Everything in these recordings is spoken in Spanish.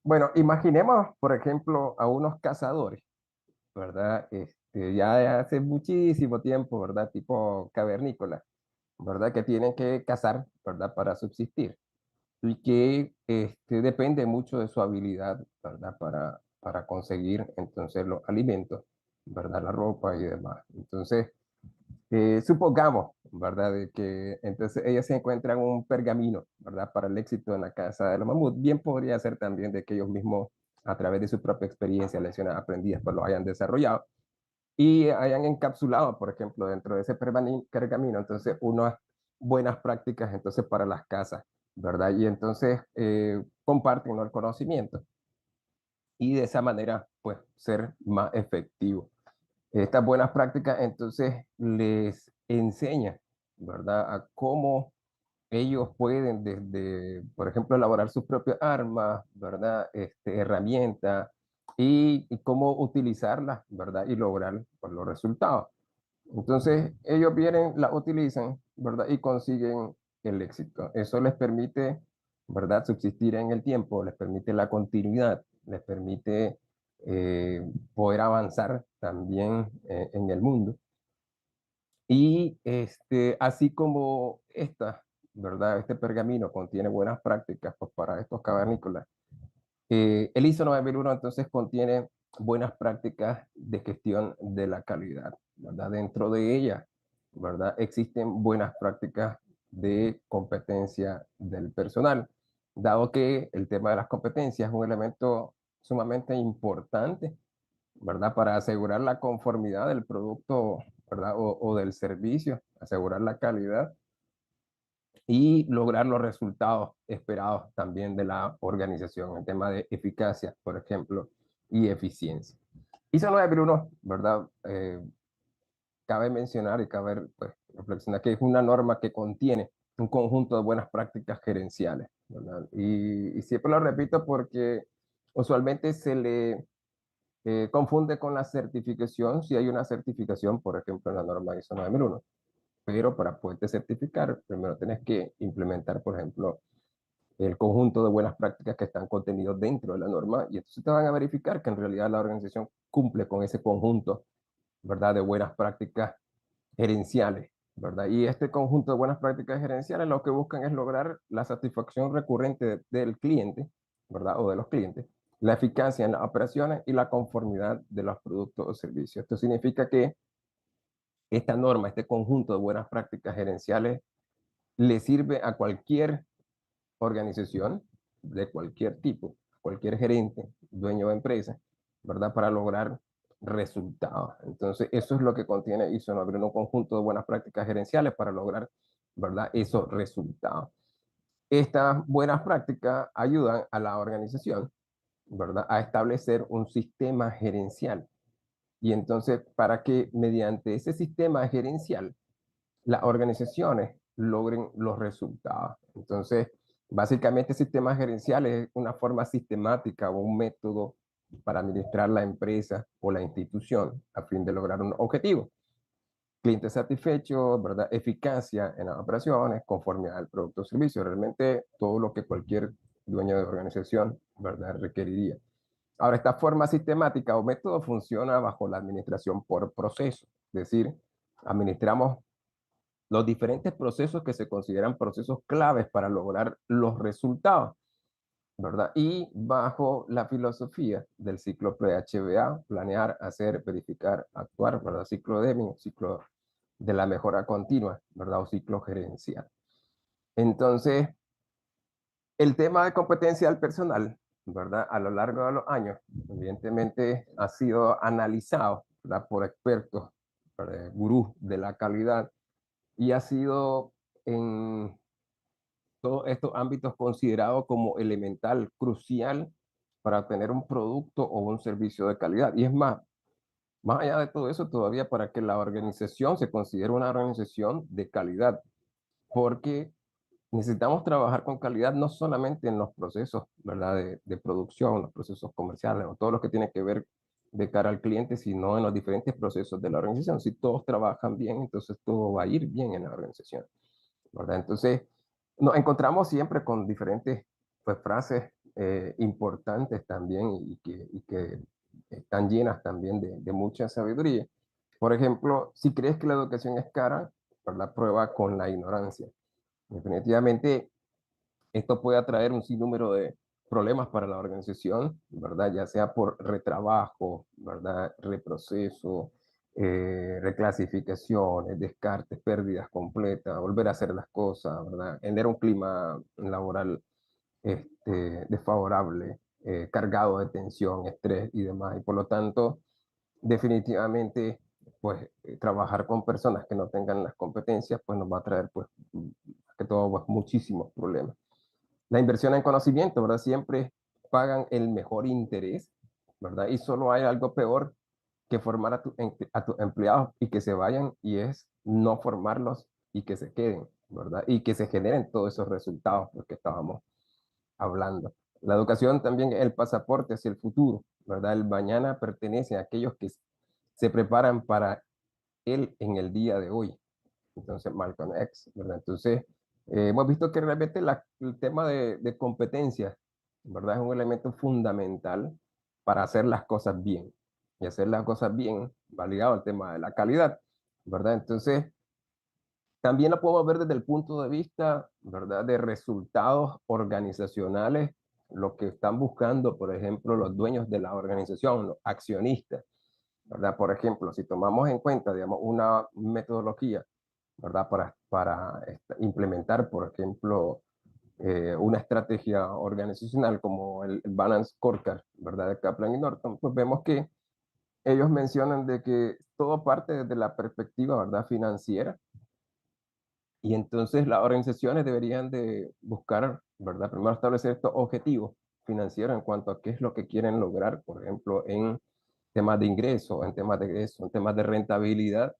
Bueno, imaginemos, por ejemplo, a unos cazadores, ¿verdad? Ya de hace muchísimo tiempo, ¿verdad? Tipo cavernícola, ¿verdad? Que tienen que cazar, ¿verdad? Para subsistir y que depende mucho de su habilidad, ¿verdad? Para conseguir entonces los alimentos, ¿verdad? La ropa y demás. Entonces, supongamos, ¿verdad? De que entonces ellos se encuentran un pergamino, ¿verdad? Para el éxito en la casa de los mamuts. Bien podría ser también de que ellos mismos, a través de su propia experiencia, lecciones aprendidas, pues lo hayan desarrollado y hayan encapsulado, por ejemplo, dentro de ese pergamino, entonces unas buenas prácticas entonces para las casas, ¿verdad? Y entonces comparten, ¿no?, el conocimiento y de esa manera, pues, ser más efectivo. Estas buenas prácticas entonces les enseña, ¿verdad?, a cómo ellos pueden desde, por ejemplo, elaborar sus propias armas, ¿verdad?, herramientas y cómo utilizarlas, ¿verdad?, y lograr pues, los resultados. Entonces, ellos vienen, la utilizan, ¿verdad?, y consiguen el éxito. Eso les permite, ¿verdad?, subsistir en el tiempo, les permite la continuidad, les permite poder avanzar también en el mundo. Y así como esta, ¿verdad? Este pergamino contiene buenas prácticas pues, para estos cavernícolas. El ISO 9001 entonces contiene buenas prácticas de gestión de la calidad, ¿verdad? Dentro de ella, ¿verdad? Existen buenas prácticas de competencia del personal, dado que el tema de las competencias es un elemento sumamente importante, ¿verdad? Para asegurar la conformidad del producto, ¿verdad? O del servicio, asegurar la calidad y lograr los resultados esperados también de la organización, en tema de eficacia, por ejemplo, y eficiencia. ISO 9001, ¿verdad? Cabe mencionar y cabe pues, reflexionar que es una norma que contiene un conjunto de buenas prácticas gerenciales, ¿verdad? Y siempre lo repito porque usualmente se le confunde con la certificación, si hay una certificación, por ejemplo, en la norma ISO 9001, pero para poderte certificar, primero tienes que implementar, por ejemplo, el conjunto de buenas prácticas que están contenidos dentro de la norma y entonces te van a verificar que en realidad la organización cumple con ese conjunto, ¿verdad?, de buenas prácticas gerenciales, ¿verdad? Y este conjunto de buenas prácticas gerenciales lo que buscan es lograr la satisfacción recurrente del cliente, ¿verdad? O de los clientes, la eficacia en las operaciones y la conformidad de los productos o servicios. Esto significa que esta norma, este conjunto de buenas prácticas gerenciales, le sirve a cualquier organización de cualquier tipo, cualquier gerente, dueño de empresa, ¿verdad? Para lograr resultados. Entonces, eso es lo que contiene ISO 9001, un conjunto de buenas prácticas gerenciales para lograr, ¿verdad?, esos resultados. Estas buenas prácticas ayudan a la organización, ¿verdad?, a establecer un sistema gerencial. Y entonces, para que mediante ese sistema gerencial las organizaciones logren los resultados. Entonces, básicamente, sistemas gerenciales es una forma sistemática o un método para administrar la empresa o la institución a fin de lograr un objetivo. Cliente satisfecho, ¿verdad? Eficacia en las operaciones, conformidad al producto o servicio. Realmente todo lo que cualquier dueño de organización, ¿verdad?, requeriría. Ahora, esta forma sistemática o método funciona bajo la administración por proceso. Es decir, administramos los diferentes procesos que se consideran procesos claves para lograr los resultados, ¿verdad? Y bajo la filosofía del ciclo PHBA, planear, hacer, verificar, actuar, ¿verdad? Ciclo Deming, ciclo de la mejora continua, ¿verdad? O ciclo gerencial. Entonces, el tema de competencia del personal, ¿verdad? A lo largo de los años, evidentemente ha sido analizado, ¿verdad?, por expertos, gurús de la calidad, y ha sido en todos estos ámbitos considerado como elemental, crucial para obtener un producto o un servicio de calidad. Y es más allá de todo eso, todavía para que la organización se considere una organización de calidad, porque necesitamos trabajar con calidad no solamente en los procesos, ¿verdad?, de producción, los procesos comerciales, o todo lo que tiene que ver de cara al cliente, sino en los diferentes procesos de la organización. Si todos trabajan bien, entonces todo va a ir bien en la organización, ¿verdad? Entonces, nos encontramos siempre con diferentes pues, frases importantes también y que están llenas también de mucha sabiduría. Por ejemplo, si crees que la educación es cara, ¿verdad? Prueba con la ignorancia. Definitivamente esto puede atraer un sinnúmero de problemas para la organización, ¿verdad? Ya sea por retrabajo, ¿verdad? Reproceso, reclasificaciones, descartes, pérdidas completas, volver a hacer las cosas, ¿verdad? Tener un clima laboral desfavorable, cargado de tensión, estrés y demás. Y por lo tanto, definitivamente, pues trabajar con personas que no tengan las competencias, pues nos va a traer, pues, que todo, pues, muchísimos problemas. La inversión en conocimiento, ¿verdad? Siempre pagan el mejor interés, ¿verdad? Y solo hay algo peor que formar a tus empleados y que se vayan, y es no formarlos y que se queden, ¿verdad? Y que se generen todos esos resultados de los que estábamos hablando. La educación también es el pasaporte hacia el futuro, ¿verdad? El mañana pertenece a aquellos que se preparan para él en el día de hoy. Entonces, Malcolm X, ¿verdad? Entonces, hemos visto que realmente el tema de competencia, ¿verdad? Es un elemento fundamental para hacer las cosas bien. Y hacer las cosas bien va ligado al tema de la calidad, ¿verdad? Entonces, también lo podemos ver desde el punto de vista, ¿verdad?, de resultados organizacionales, lo que están buscando, por ejemplo, los dueños de la organización, los accionistas, ¿verdad? Por ejemplo, si tomamos en cuenta, digamos, una metodología, ¿verdad? Para implementar, por ejemplo, una estrategia organizacional como el Balance Scorecard, ¿verdad? De Kaplan y Norton, pues vemos que ellos mencionan de que todo parte desde la perspectiva, ¿verdad?, financiera, y entonces las organizaciones deberían de buscar, ¿verdad? Primero establecer estos objetivos financieros en cuanto a qué es lo que quieren lograr, por ejemplo, en temas de ingreso, en temas de egreso, en temas de rentabilidad,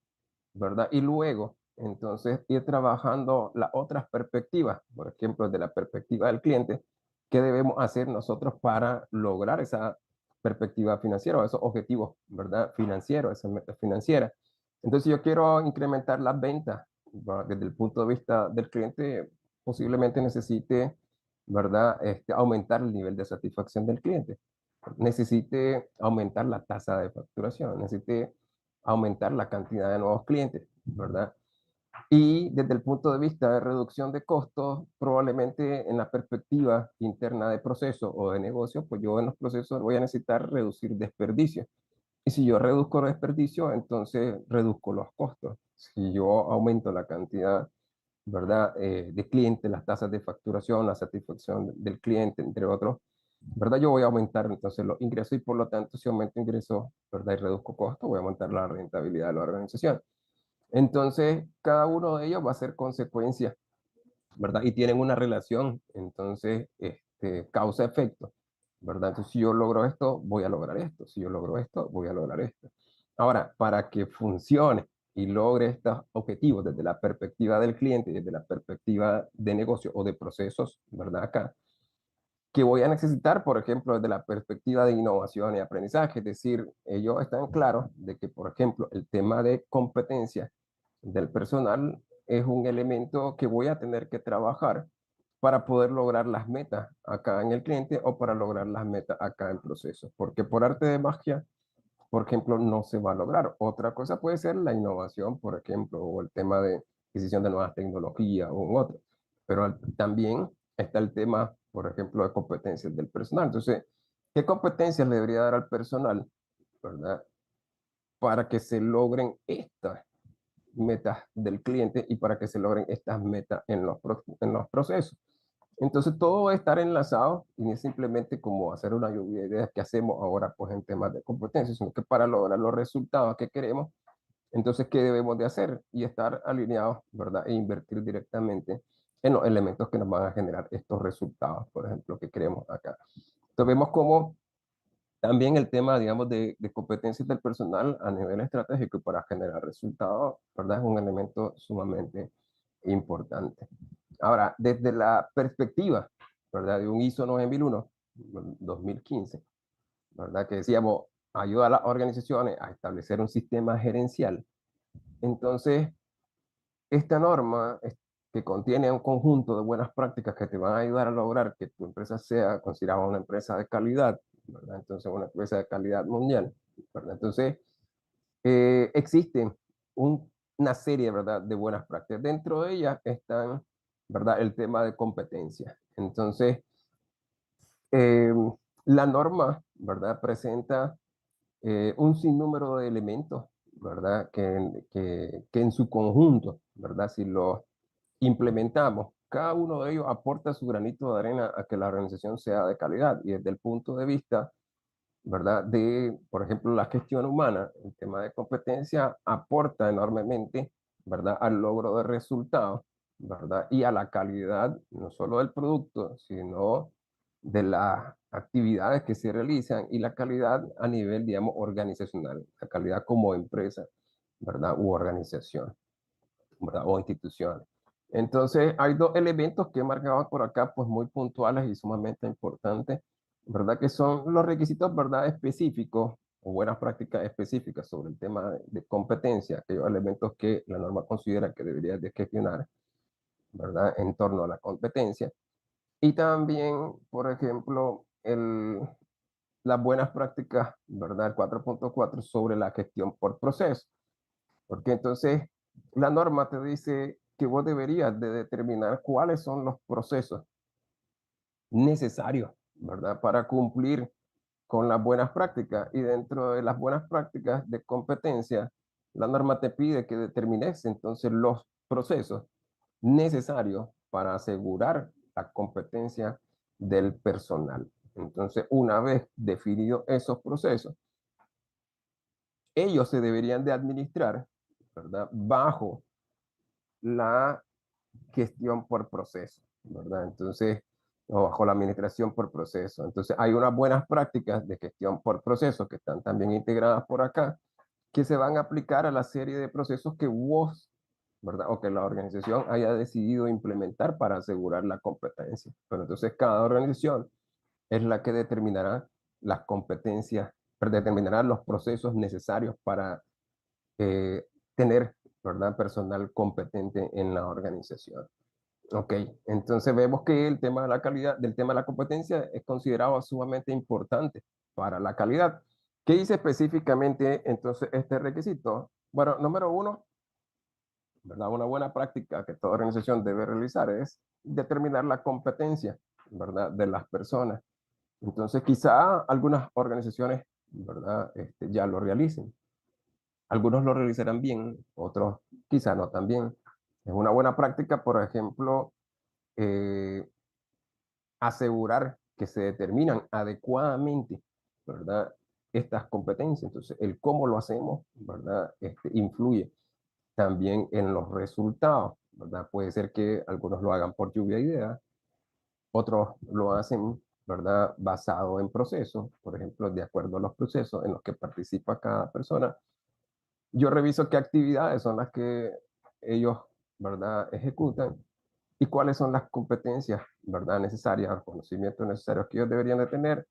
¿verdad? Y luego, entonces, ir trabajando las otras perspectivas, por ejemplo, de la perspectiva del cliente, qué debemos hacer nosotros para lograr esa perspectiva financiera, o esos objetivos, ¿verdad? Financieros, esas metas financieras. Entonces, yo quiero incrementar las ventas, ¿verdad? Desde el punto de vista del cliente, posiblemente necesite, ¿verdad? Aumentar el nivel de satisfacción del cliente, necesite aumentar la tasa de facturación, necesite aumentar la cantidad de nuevos clientes, ¿verdad? Y desde el punto de vista de reducción de costos, probablemente en la perspectiva interna de proceso o de negocio, pues yo en los procesos voy a necesitar reducir desperdicio. Y si yo reduzco los desperdicios, entonces reduzco los costos. Si yo aumento la cantidad, ¿verdad? De clientes, las tasas de facturación, la satisfacción del cliente, entre otros, ¿verdad? Yo voy a aumentar entonces los ingresos y por lo tanto si aumento ingresos, ¿verdad? Y reduzco costos, voy a aumentar la rentabilidad de la organización. Entonces, cada uno de ellos va a ser consecuencia, ¿verdad? Y tienen una relación, entonces, causa-efecto, ¿verdad? Entonces, si yo logro esto, voy a lograr esto. Si yo logro esto, voy a lograr esto. Ahora, para que funcione y logre estos objetivos desde la perspectiva del cliente, desde la perspectiva de negocio o de procesos, ¿verdad? Acá, que voy a necesitar, por ejemplo, desde la perspectiva de innovación y aprendizaje, es decir, ellos están claros de que, por ejemplo, el tema de competencia del personal es un elemento que voy a tener que trabajar para poder lograr las metas acá en el cliente o para lograr las metas acá en proceso, porque por arte de magia, por ejemplo, no se va a lograr. Otra cosa puede ser la innovación, por ejemplo, o el tema de adquisición de nuevas tecnologías o un otro. Pero también está el tema, por ejemplo, de competencias del personal. Entonces, ¿qué competencias le debería dar al personal, verdad? Para que se logren estas metas del cliente y para que se logren estas metas en los procesos. Entonces todo va a estar enlazado y no es simplemente como hacer una lluvia de ideas que hacemos ahora pues en temas de competencia, sino que para lograr los resultados que queremos, entonces ¿qué debemos de hacer? Y estar alineados, ¿verdad? E invertir directamente en los elementos que nos van a generar estos resultados, por ejemplo, que queremos acá. Entonces vemos cómo también el tema, digamos, de competencias del personal a nivel estratégico para generar resultados, ¿verdad? Es un elemento sumamente importante. Ahora, desde la perspectiva, ¿verdad? De un ISO 9001, 2015, ¿verdad? Que decíamos, ayuda a las organizaciones a establecer un sistema gerencial. Entonces, esta norma que contiene un conjunto de buenas prácticas que te van a ayudar a lograr que tu empresa sea considerada una empresa de calidad, ¿verdad? Entonces, una empresa de calidad mundial, ¿verdad? Entonces, existen una serie, ¿verdad?, de buenas prácticas. Dentro de ellas están, ¿verdad?, el tema de competencia. Entonces, eh, la norma, ¿verdad?, presenta un sinnúmero de elementos, ¿verdad?, que en su conjunto, ¿verdad?, si lo implementamos, cada uno de ellos aporta su granito de arena a que la organización sea de calidad. Y desde el punto de vista, ¿verdad?, de, por ejemplo, la gestión humana, el tema de competencia aporta enormemente, ¿verdad?, al logro de resultados, ¿verdad?, y a la calidad, no solo del producto, sino de las actividades que se realizan y la calidad a nivel, digamos, organizacional, la calidad como empresa, ¿verdad?, u organización, ¿verdad?, o instituciones. Entonces, hay dos elementos que he marcado por acá, pues muy puntuales y sumamente importantes, ¿verdad? Que son los requisitos, ¿verdad?, específicos o buenas prácticas específicas sobre el tema de competencia, aquellos elementos que la norma considera que debería de gestionar, ¿verdad?, en torno a la competencia. Y también, por ejemplo, las buenas prácticas, ¿verdad?, el 4.4 sobre la gestión por proceso. Porque entonces la norma te dice que vos deberías de determinar cuáles son los procesos necesarios, ¿verdad? Para cumplir con las buenas prácticas. Y dentro de las buenas prácticas de competencia, la norma te pide que determines entonces los procesos necesarios para asegurar la competencia del personal. Entonces, una vez definidos esos procesos, ellos se deberían de administrar, ¿verdad?, bajo la gestión por proceso, ¿verdad? Entonces, o bajo la administración por proceso. Entonces, hay unas buenas prácticas de gestión por proceso que están también integradas por acá, que se van a aplicar a la serie de procesos que vos, ¿verdad? O que la organización haya decidido implementar para asegurar la competencia. Pero entonces, cada organización es la que determinará las competencias, determinará los procesos necesarios para tener, ¿verdad?, personal competente en la organización. Ok, entonces vemos que el tema de la calidad, del tema de la competencia es considerado sumamente importante para la calidad. ¿Qué dice específicamente entonces este requisito? Bueno, número uno, ¿verdad? Una buena práctica que toda organización debe realizar es determinar la competencia, ¿verdad?, de las personas. Entonces, quizá algunas organizaciones, ¿verdad?, ya lo realicen. Algunos lo realizarán bien, otros quizá no tan bien. Es una buena práctica, por ejemplo, eh, asegurar que se determinan adecuadamente, ¿verdad?, estas competencias. Entonces, el cómo lo hacemos, ¿verdad?, influye también en los resultados, ¿verdad? Puede ser que algunos lo hagan por lluvia de ideas, otros lo hacen, ¿verdad?, basado en procesos, por ejemplo, de acuerdo a los procesos en los que participa cada persona. Yo reviso qué actividades son las que ellos, ¿verdad?, ejecutan y cuáles son las competencias, ¿verdad?, necesarias, los conocimientos necesarios que ellos deberían de tener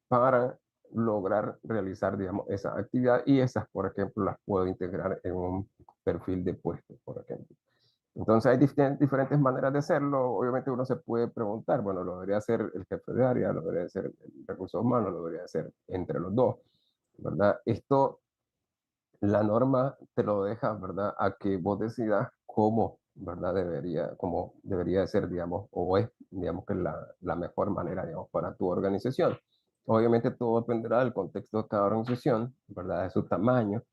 para lograr realizar, digamos, esa actividad y esas, por ejemplo, las puedo integrar en un perfil de puesto, por ejemplo. Entonces hay diferentes maneras de hacerlo. Obviamente uno se puede preguntar, bueno, lo debería hacer el jefe de área, lo debería hacer el recursos humanos, lo debería hacer entre los dos, ¿verdad? Esto la norma te lo deja, ¿verdad?, a que vos decidas cómo, ¿verdad?, cómo debería de ser, digamos, o es, digamos, que la mejor manera, digamos, para tu organización. Obviamente todo dependerá del contexto de cada organización, ¿verdad?, de su tamaño,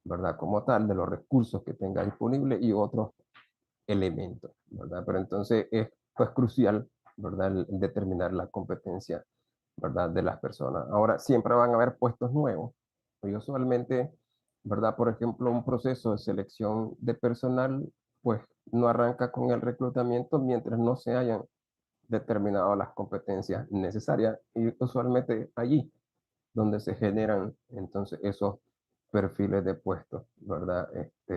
¿verdad?, como tal, de los recursos que tenga disponible y otros elementos, ¿verdad? Pero entonces es, pues, crucial, ¿verdad?, el determinar la competencia, ¿verdad?, de las personas. Ahora, siempre van a haber puestos nuevos. Y usualmente, ¿verdad? Por ejemplo, un proceso de selección de personal, pues no arranca con el reclutamiento mientras no se hayan determinado las competencias necesarias y usualmente allí donde se generan entonces esos perfiles de puestos, ¿verdad?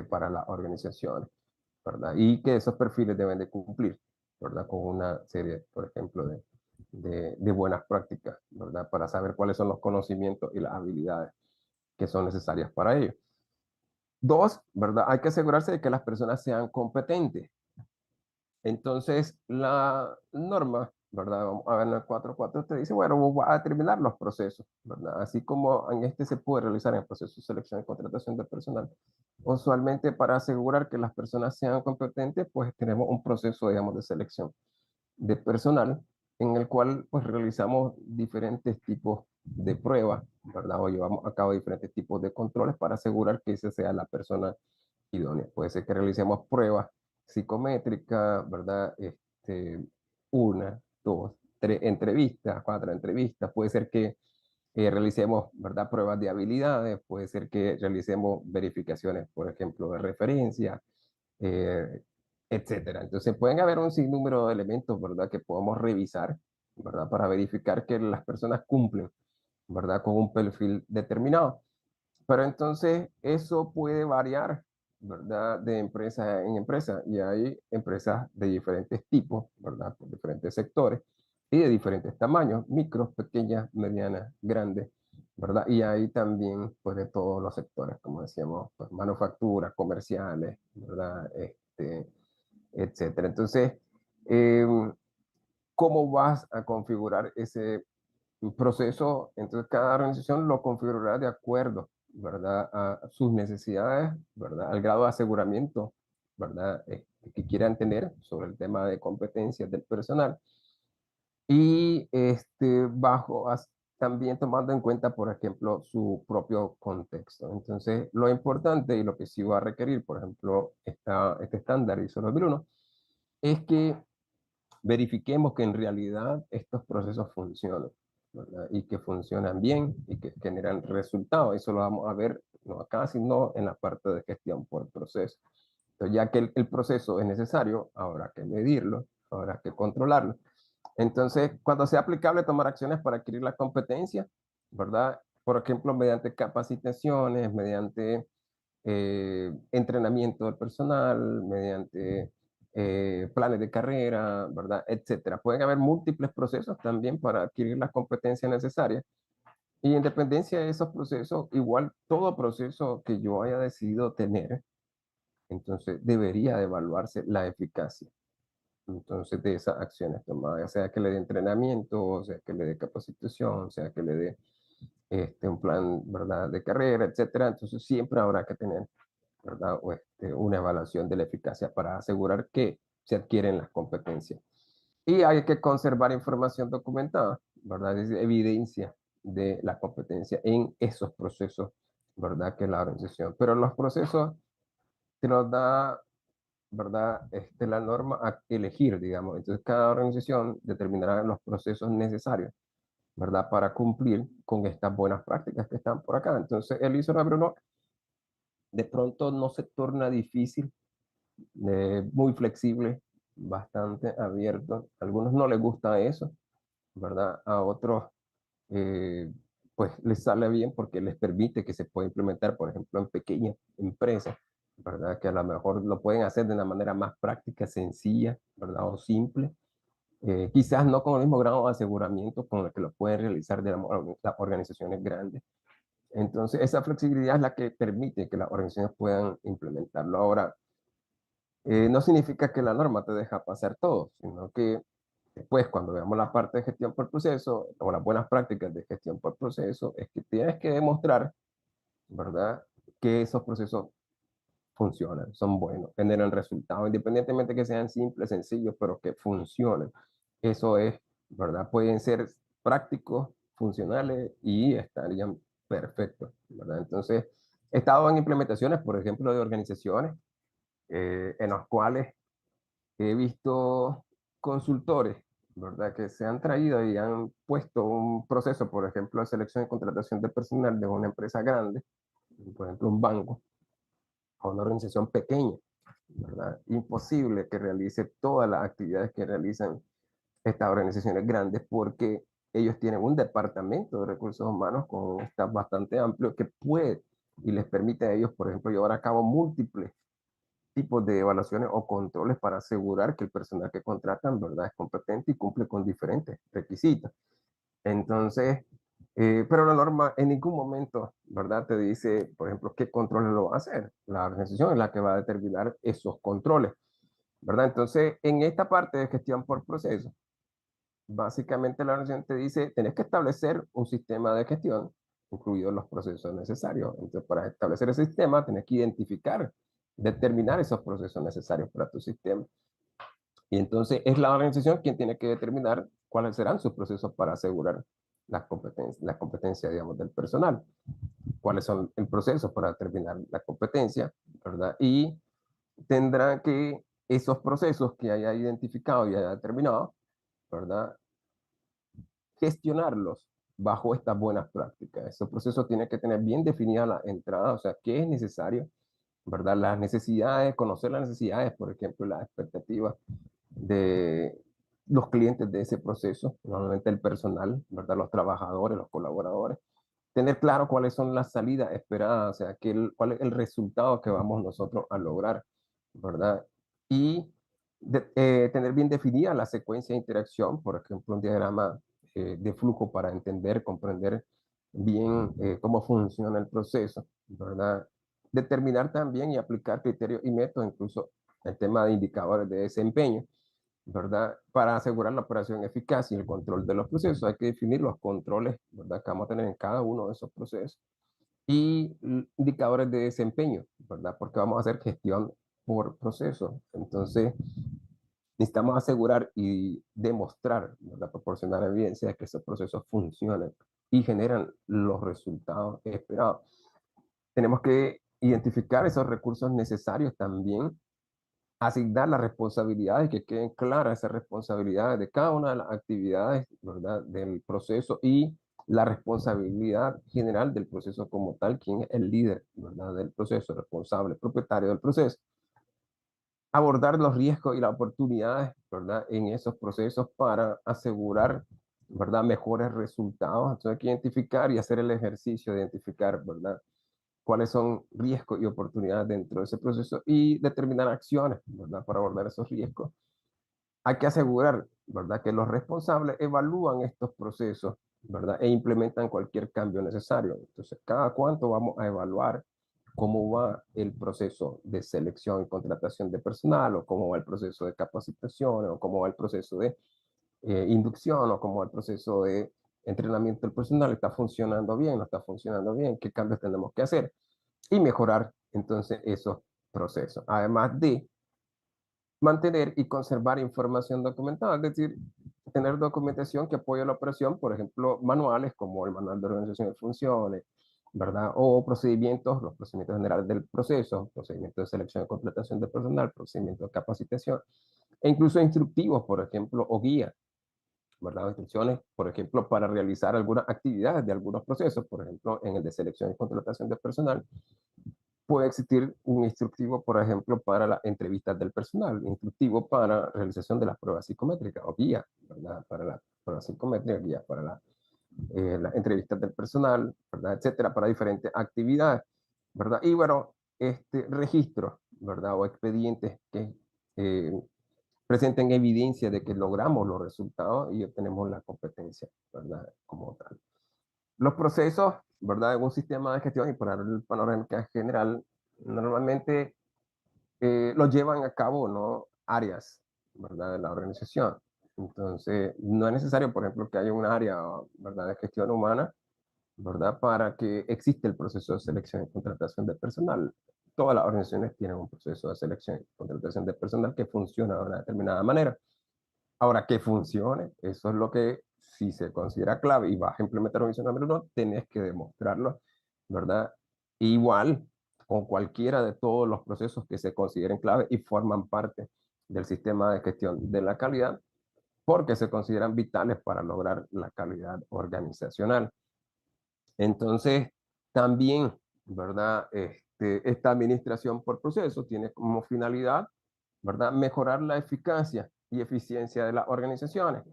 Para las organizaciones, ¿verdad? Y que esos perfiles deben de cumplir, ¿verdad? Con una serie, por ejemplo, de buenas prácticas, ¿verdad? Para saber cuáles son los conocimientos y las habilidades que son necesarias para ello. Dos, ¿verdad? Hay que asegurarse de que las personas sean competentes, Entonces, la norma, ¿verdad? Vamos a ver en el 4.4 te dice, bueno, vos vas a determinar los procesos, ¿verdad? Así como en este se puede realizar en el proceso de selección y contratación de personal. Usualmente para asegurar que las personas sean competentes, pues tenemos un proceso, digamos, de selección de personal en el cual pues realizamos diferentes tipos de pruebas, ¿verdad? O llevamos a cabo diferentes tipos de controles para asegurar que esa sea la persona idónea. Puede ser que realicemos pruebas psicométricas, ¿verdad? Una, dos, tres entrevistas, cuatro entrevistas. Puede ser que realicemos, ¿verdad? Pruebas de habilidades. Puede ser que realicemos verificaciones, por ejemplo, de referencia, eh, etcétera. Entonces pueden haber un sinnúmero de elementos, ¿verdad? Que podemos revisar, ¿verdad? Para verificar que las personas cumplen, ¿verdad? Con un perfil determinado. Pero entonces eso puede variar, ¿verdad? De empresa en empresa. Y hay empresas de diferentes tipos, ¿verdad? Por diferentes sectores y de diferentes tamaños, micros, pequeñas, medianas, grandes, ¿verdad? Y hay también, pues, de todos los sectores, como decíamos, pues, manufacturas, comerciales, ¿verdad? Etcétera. Entonces, em, ¿cómo vas a configurar ese proceso? Entonces, cada organización lo configurará de acuerdo, ¿verdad? A sus necesidades, ¿verdad? Al grado de aseguramiento, ¿verdad? Que quieran tener sobre el tema de competencias del personal. Y también tomando en cuenta, por ejemplo, su propio contexto. Entonces, lo importante y lo que sí va a requerir, por ejemplo, este estándar ISO 2001, es que verifiquemos que en realidad estos procesos funcionan, ¿verdad? Y que funcionan bien y que generan resultados. Eso lo vamos a ver no acá, sino en la parte de gestión por proceso. Entonces, ya que el proceso es necesario, habrá que medirlo, habrá que controlarlo. Entonces, cuando sea aplicable, tomar acciones para adquirir la competencia, ¿verdad? Por ejemplo, mediante capacitaciones, mediante entrenamiento del personal, mediante planes de carrera, ¿verdad? Etcétera. Pueden haber múltiples procesos también para adquirir las competencias necesarias. Y en dependencia de esos procesos, igual todo proceso que yo haya decidido tener, entonces debería de evaluarse la eficacia. Entonces, de esas acciones tomadas, ya sea que le dé entrenamiento, o sea que le dé capacitación, o sea que le dé un plan, ¿verdad?, de carrera, etcétera. Entonces, siempre habrá que tener, ¿verdad? Una evaluación de la eficacia para asegurar que se adquieren las competencias. Y hay que conservar información documentada, ¿verdad? Es evidencia de la competencia en esos procesos, ¿verdad? Que la organización. Pero los procesos se nos da, ¿verdad? La norma a elegir, digamos. Entonces, cada organización determinará los procesos necesarios, ¿verdad? Para cumplir con estas buenas prácticas que están por acá. Entonces, el ISO Bruno de pronto no se torna difícil, muy flexible, bastante abierto. A algunos no les gusta eso, ¿verdad? A otros, eh, pues les sale bien porque les permite que se pueda implementar, por ejemplo, en pequeñas empresas, ¿verdad? Que a lo mejor lo pueden hacer de una manera más práctica, sencilla, ¿verdad? O simple. Quizás no con el mismo grado de aseguramiento con el que lo pueden realizar de las organizaciones grandes. Entonces, esa flexibilidad es la que permite que las organizaciones puedan implementarlo. Ahora, no significa que la norma te deja pasar todo, sino que después, cuando veamos la parte de gestión por proceso o las buenas prácticas de gestión por proceso, es que tienes que demostrar, ¿verdad?, que esos procesos funcionan, son buenos, generan resultados, independientemente que sean simples, sencillos, pero que funcionen. Eso es, ¿verdad? Pueden ser prácticos, funcionales y estarían perfectos, ¿verdad? Entonces, he estado en implementaciones, por ejemplo, de organizaciones en las cuales he visto consultores, ¿verdad? Que se han traído y han puesto un proceso, por ejemplo, de selección y contratación de personal de una empresa grande, por ejemplo, un banco, a una organización pequeña, ¿verdad? Imposible que realice todas las actividades que realizan estas organizaciones grandes porque ellos tienen un departamento de recursos humanos con un staff bastante amplio que puede y les permite a ellos, por ejemplo, llevar a cabo múltiples tipos de evaluaciones o controles para asegurar que el personal que contratan, ¿verdad?, es competente y cumple con diferentes requisitos. Entonces, pero la norma en ningún momento, ¿verdad?, te dice, por ejemplo, qué controles lo va a hacer. La organización es la que va a determinar esos controles. ¿verdad? Entonces, en esta parte de gestión por proceso, básicamente la organización te dice, tenés que establecer un sistema de gestión, incluidos los procesos necesarios. Entonces, para establecer ese sistema, tenés que identificar, determinar esos procesos necesarios para tu sistema. Y entonces es la organización quien tiene que determinar cuáles serán sus procesos para asegurar la competencia, digamos, del personal. Cuáles son el proceso para determinar la competencia, ¿verdad? Y tendrá que esos procesos que haya identificado y haya determinado, ¿verdad? Gestionarlos bajo estas buenas prácticas. Esos procesos tienen que tener bien definida la entrada, o sea, qué es necesario, ¿verdad? Las necesidades, conocer las necesidades, por ejemplo, las expectativas de los clientes de ese proceso, normalmente el personal, ¿verdad? Los trabajadores, los colaboradores. Tener claro cuáles son las salidas esperadas, o sea, cuál es el resultado que vamos nosotros a lograr, ¿verdad? Y tener bien definida la secuencia de interacción, por ejemplo, un diagrama de flujo para entender, comprender bien cómo funciona el proceso, ¿verdad? Determinar también y aplicar criterios y métodos, incluso el tema de indicadores de desempeño, ¿verdad? Para asegurar la operación eficaz y el control de los procesos, hay que definir los controles, ¿verdad? Que vamos a tener en cada uno de esos procesos y indicadores de desempeño, ¿verdad? Porque vamos a hacer gestión por proceso. Entonces, necesitamos asegurar y demostrar, ¿verdad? Proporcionar evidencia de que esos procesos funcionan y generan los resultados esperados. Tenemos que identificar esos recursos necesarios también, asignar las responsabilidades, que queden claras esas responsabilidades de cada una de las actividades, ¿verdad? Del proceso y la responsabilidad general del proceso como tal, quien es el líder, ¿verdad? Del proceso, responsable, propietario del proceso. Abordar los riesgos y las oportunidades, ¿verdad? En esos procesos para asegurar, ¿verdad? Mejores resultados. Entonces hay que identificar y hacer el ejercicio de identificar, ¿verdad? Cuáles son riesgos y oportunidades dentro de ese proceso y determinar acciones, ¿verdad? Para abordar esos riesgos. Hay que asegurar, ¿verdad? Que los responsables evalúan estos procesos, ¿verdad? E implementan cualquier cambio necesario. Entonces, cada cuánto vamos a evaluar cómo va el proceso de selección y contratación de personal, o cómo va el proceso de capacitación, o cómo va el proceso de inducción, o cómo va el proceso de entrenamiento del personal. ¿Está funcionando bien? ¿No está funcionando bien? ¿Qué cambios tenemos que hacer? Y mejorar entonces esos procesos. Además de mantener y conservar información documentada, es decir, tener documentación que apoye la operación, por ejemplo, manuales como el manual de organización de funciones, ¿verdad? O procedimientos, los procedimientos generales del proceso, procedimientos de selección y contratación de personal, procedimientos de capacitación, e incluso instructivos, por ejemplo, o guías, ¿verdad? Instrucciones, por ejemplo, para realizar algunas actividades de algunos procesos, por ejemplo, en el de selección y contratación de personal, puede existir un instructivo, por ejemplo, para las entrevistas del personal, instructivo para realización de las pruebas psicométricas o guía, ¿verdad? Para las pruebas psicométricas, guía para las entrevistas del personal, ¿verdad? Etcétera, para diferentes actividades, ¿verdad? Y bueno, registros, ¿verdad? O expedientes que eh, presenten evidencia de que logramos los resultados y obtenemos la competencia, ¿verdad? Como tal. Los procesos, ¿verdad? En un sistema de gestión y para el panorama general, normalmente lo llevan a cabo, ¿no? Áreas, ¿verdad? De la organización. Entonces, no es necesario, por ejemplo, que haya un área, ¿verdad? De gestión humana, ¿verdad? Para que exista el proceso de selección y contratación de personal. Todas las organizaciones tienen un proceso de selección y contratación de personal que funciona de una determinada manera. Ahora, que funcione, eso es lo que, si se considera clave y vas a implementar un número uno, tenés que demostrarlo, ¿verdad? Igual con cualquiera de todos los procesos que se consideren clave y forman parte del sistema de gestión de la calidad, porque se consideran vitales para lograr la calidad organizacional. Entonces, también, ¿verdad? Esta administración por proceso tiene como finalidad, ¿verdad? Mejorar la eficacia y eficiencia de las organizaciones.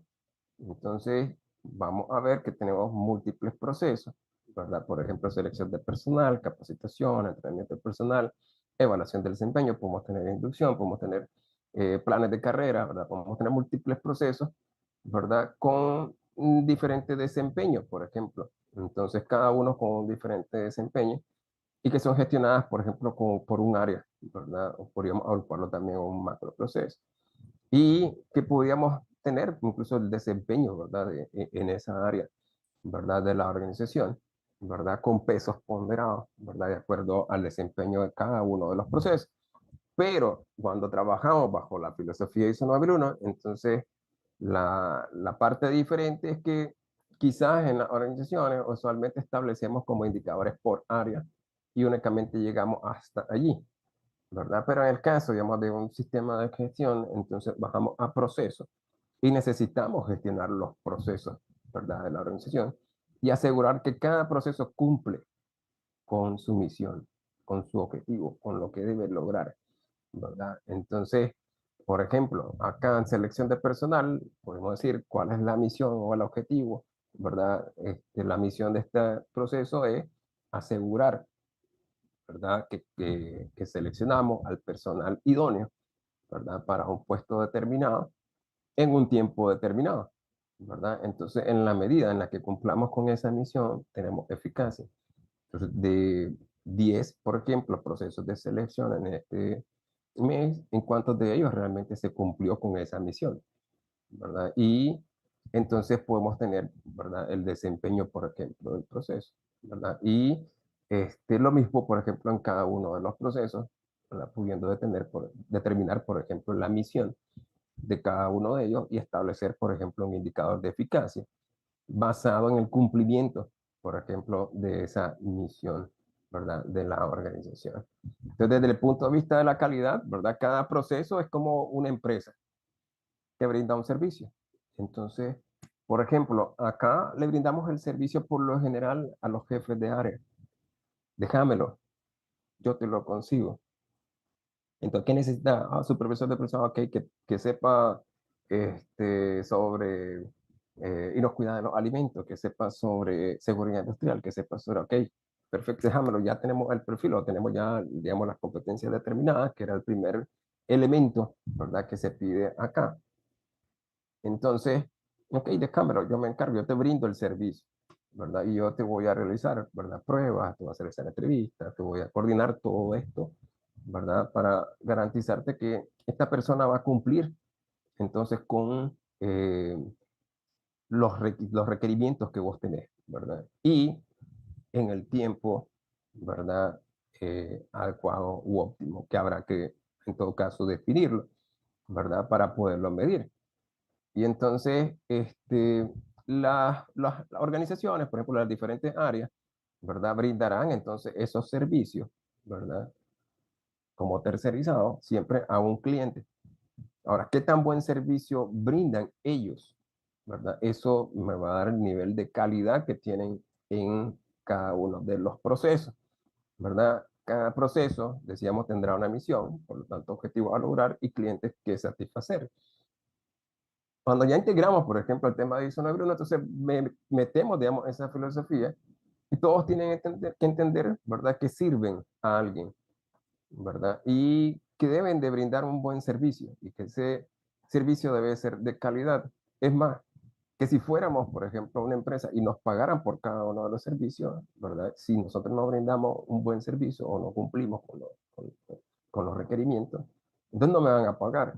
Entonces, vamos a ver que tenemos múltiples procesos, ¿verdad? Por ejemplo, selección de personal, capacitación, entrenamiento de personal, evaluación del desempeño, podemos tener inducción, podemos tener planes de carrera, ¿verdad? Podemos tener múltiples procesos, ¿verdad? Con diferentes desempeños, por ejemplo. Entonces, cada uno con un diferente desempeño y que son gestionadas, por ejemplo, por un área, ¿verdad? O podríamos agruparlo también a un macroproceso. Y que podíamos tener incluso el desempeño, ¿verdad? En esa área, ¿verdad? De la organización, ¿verdad? Con pesos ponderados, ¿verdad? De acuerdo al desempeño de cada uno de los procesos. Pero cuando trabajamos bajo la filosofía ISO 9001, entonces la parte diferente es que quizás en las organizaciones usualmente establecemos como indicadores por área y únicamente llegamos hasta allí, ¿verdad? Pero en el caso, digamos, de un sistema de gestión, entonces bajamos a procesos y necesitamos gestionar los procesos, ¿verdad? De la organización y asegurar que cada proceso cumple con su misión, con su objetivo, con lo que debe lograr, ¿verdad? Entonces, por ejemplo, acá en selección de personal, podemos decir cuál es la misión o el objetivo, ¿verdad? La misión de este proceso es asegurar, ¿verdad? Que seleccionamos al personal idóneo, ¿verdad? Para un puesto determinado en un tiempo determinado, ¿verdad? Entonces, en la medida en la que cumplamos con esa misión, tenemos eficacia. Entonces, de 10, por ejemplo, procesos de selección en este mes, en cuántos de ellos realmente se cumplió con esa misión, ¿verdad? Y entonces podemos tener, ¿verdad? El desempeño, por ejemplo, del proceso, ¿verdad? Y lo mismo, por ejemplo, en cada uno de los procesos, ¿verdad? Pudiendo determinar, por ejemplo, la misión de cada uno de ellos y establecer, por ejemplo, un indicador de eficacia basado en el cumplimiento, por ejemplo, de esa misión, ¿verdad? De la organización. Entonces, desde el punto de vista de la calidad, ¿verdad? Cada proceso es como una empresa que brinda un servicio. Entonces, por ejemplo, acá le brindamos el servicio por lo general a los jefes de área. Déjamelo, yo te lo consigo. Entonces, ¿qué necesita? Ah, supervisor de personal, ok, que sepa sobre inocuidad de los alimentos, que sepa sobre seguridad industrial, que sepa sobre, ok, perfecto, déjamelo, ya tenemos el perfil, o tenemos ya, digamos, las competencias determinadas, que era el primer elemento, ¿verdad?, que se pide acá. Entonces, ok, déjamelo, yo me encargo, yo te brindo el servicio, ¿verdad? Y yo te voy a realizar, ¿verdad? Pruebas, te voy a hacer esa entrevista, te voy a coordinar todo esto, ¿verdad? Para garantizarte que esta persona va a cumplir entonces con los requerimientos que vos tenés, ¿verdad? Y en el tiempo, ¿verdad? Adecuado u óptimo, que habrá que, en todo caso, definirlo, ¿verdad? Para poderlo medir. Y entonces, las organizaciones, por ejemplo, las diferentes áreas, ¿verdad? Brindarán entonces esos servicios, ¿verdad? Como tercerizado, siempre a un cliente. Ahora, ¿qué tan buen servicio brindan ellos? ¿Verdad? Eso me va a dar el nivel de calidad que tienen en cada uno de los procesos, ¿verdad? Cada proceso, decíamos, tendrá una misión, por lo tanto, objetivos a lograr y clientes que satisfacer. Cuando ya integramos, por ejemplo, el tema de ISO 9001, entonces metemos, digamos, esa filosofía y todos tienen que entender, ¿verdad?, que sirven a alguien, ¿verdad? Y que deben de brindar un buen servicio y que ese servicio debe ser de calidad. Es más, que si fuéramos, por ejemplo, una empresa y nos pagaran por cada uno de los servicios, ¿verdad? Si nosotros no brindamos un buen servicio o no cumplimos con los requerimientos, entonces no me van a pagar.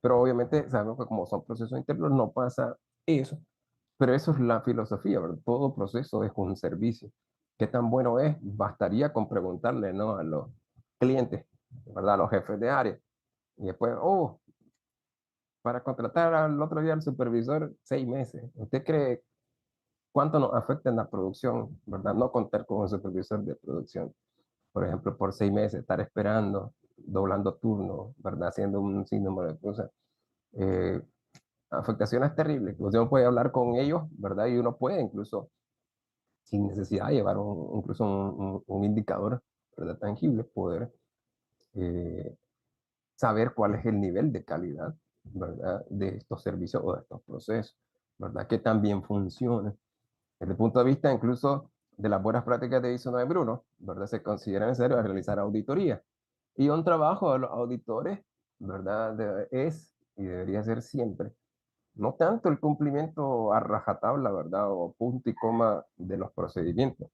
Pero obviamente sabemos que como son procesos internos no pasa eso. Pero eso es la filosofía, ¿verdad? Todo proceso es un servicio. ¿Qué tan bueno es? Bastaría con preguntarle, ¿no?, a los clientes, ¿verdad? A los jefes de área. Y después, oh, para contratar al otro día al supervisor, 6 meses. ¿Usted cree cuánto nos afecta en la producción, ¿verdad? No contar con un supervisor de producción, por ejemplo, por 6 meses, estar esperando, doblando turnos, ¿verdad? Haciendo un sinnúmero de cosas. Eh, Afectaciones terribles. Uno puede hablar con ellos, ¿verdad? Y uno puede incluso, sin necesidad de llevar incluso un indicador, ¿verdad?, tangible, poder eh, saber cuál es el nivel de calidad, ¿verdad?, de estos servicios o de estos procesos, ¿verdad?, que también funcionan. Desde el punto de vista incluso de las buenas prácticas de ISO 9001, ¿verdad?, se considera necesario realizar auditoría. Y un trabajo de los auditores, ¿verdad?, es y debería ser siempre, no tanto el cumplimiento a rajatabla, ¿verdad?, o punto y coma de los procedimientos,